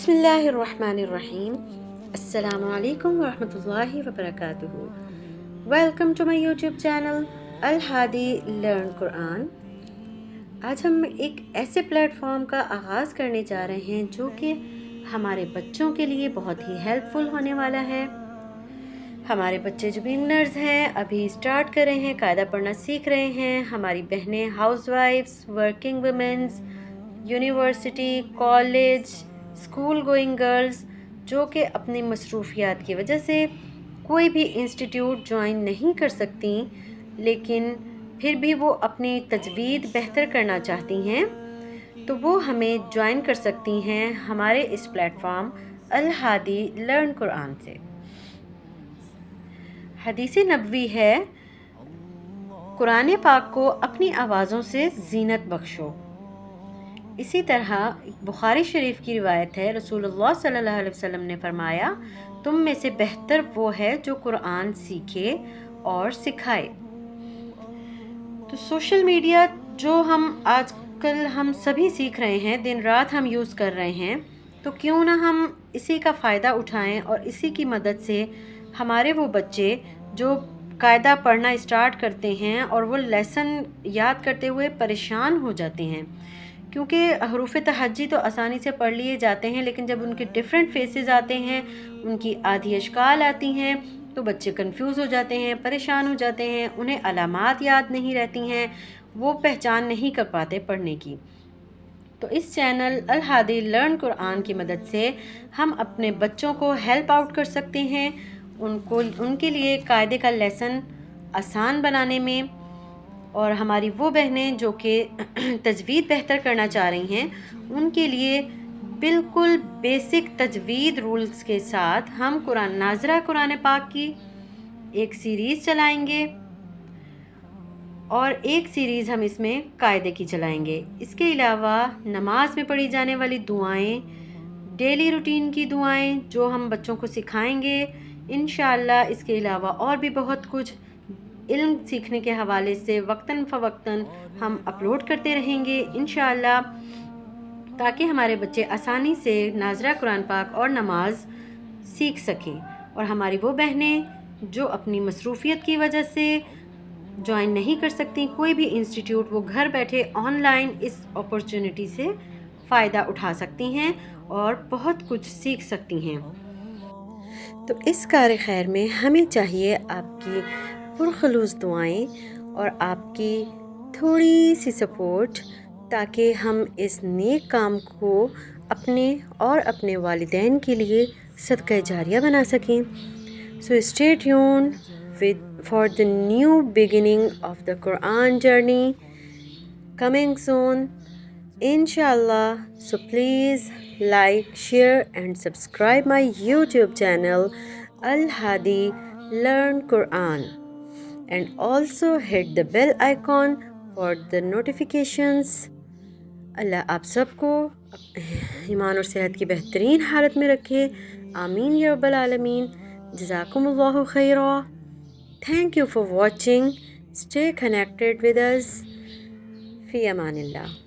بسم اللہ الرحمن الرحیم. السلام علیکم ورحمۃ اللہ وبرکاتہ. Welcome to my YouTube channel Alhadi learn Quran. آج ہم ایک ایسے پلیٹ فارم کا آغاز کرنے جا رہے ہیں جو کہ ہمارے بچوں کے لیے بہت ہی ہیلپ فل ہونے والا ہے. ہمارے بچے جو بگنرز ہیں، ابھی سٹارٹ کر رہے ہیں، قاعدہ پڑھنا سیکھ رہے ہیں. ہماری بہنیں house wives, working women's, university, college, school going girls جو کہ اپنی مصروفیات کی وجہ سے کوئی بھی انسٹیٹیوٹ جوائن نہیں کر سکتی، لیکن پھر بھی وہ اپنی تجوید بہتر کرنا چاہتی ہیں، تو وہ ہمیں جوائن کر سکتی ہیں ہمارے اس پلیٹ فارم الہادی لرن قرآن سے. حدیث نبوی ہے، قرآن پاک کو اپنی آوازوں سے زینت بخشو. اسی طرح بخاری شریف کی روایت ہے، رسول اللہ صلی اللہ علیہ وسلم نے فرمایا، تم میں سے بہتر وہ ہے جو قرآن سیکھے اور سکھائے. تو سوشل میڈیا جو آج کل ہم سبھی سیکھ رہے ہیں، دن رات ہم یوز کر رہے ہیں، تو کیوں نہ ہم اسی کا فائدہ اٹھائیں اور اسی کی مدد سے ہمارے وہ بچے جو قاعدہ پڑھنا اسٹارٹ کرتے ہیں اور وہ لیسن یاد کرتے ہوئے پریشان ہو جاتے ہیں، کیونکہ حروف تہجی تو آسانی سے پڑھ لیے جاتے ہیں، لیکن جب ان کے ڈیفرنٹ فیسز آتے ہیں، ان کی آدھی اشکال آتی ہیں، تو بچے کنفیوز ہو جاتے ہیں، پریشان ہو جاتے ہیں، انہیں علامات یاد نہیں رہتی ہیں، وہ پہچان نہیں کر پاتے پڑھنے کی. تو اس چینل الہادی لرن قرآن کی مدد سے ہم اپنے بچوں کو ہیلپ آؤٹ کر سکتے ہیں، ان کے لیے قاعدے کا لیسن آسان بنانے میں. اور ہماری وہ بہنیں جو کہ تجوید بہتر کرنا چاہ رہی ہیں، ان کے لیے بالکل بیسک تجوید رولز کے ساتھ ہم ناظرہ قرآن پاک کی ایک سیریز چلائیں گے، اور ایک سیریز ہم اس میں قاعدے کی چلائیں گے. اس کے علاوہ نماز میں پڑھی جانے والی دعائیں، ڈیلی روٹین کی دعائیں جو ہم بچوں کو سکھائیں گے انشاءاللہ. اس کے علاوہ اور بھی بہت کچھ علم سیکھنے کے حوالے سے وقتاً فوقتاً ہم اپلوڈ کرتے رہیں گے انشاءاللہ، تاکہ ہمارے بچے آسانی سے ناظرہ قرآن پاک اور نماز سیکھ سکیں. اور ہماری وہ بہنیں جو اپنی مصروفیت کی وجہ سے جوائن نہیں کر سکتی کوئی بھی انسٹیٹیوٹ، وہ گھر بیٹھے آن لائن اس اپرچونٹی سے فائدہ اٹھا سکتی ہیں اور بہت کچھ سیکھ سکتی ہیں. تو اس کار خیر میں ہمیں چاہیے آپ کی پرخلوص دعائیں اور آپ کی تھوڑی سی سپورٹ، تاکہ ہم اس نیک کام کو اپنے اور اپنے والدین کے لیے صدقہ جاریہ بنا سکیں. So stay tuned for the new beginning of the Quran journey coming soon, inshallah. So please like, share and subscribe my YouTube channel Al-Hadi Learn Quran, and also hit the bell icon for the notifications. اللہ آپ سب کو ایمان اور صحت کی بہترین حالت میں رکھے، آمین یا رب العالمین. جزاکم اللہ خیرا. Thank you for watching. Stay connected with us. فی امان اللہ.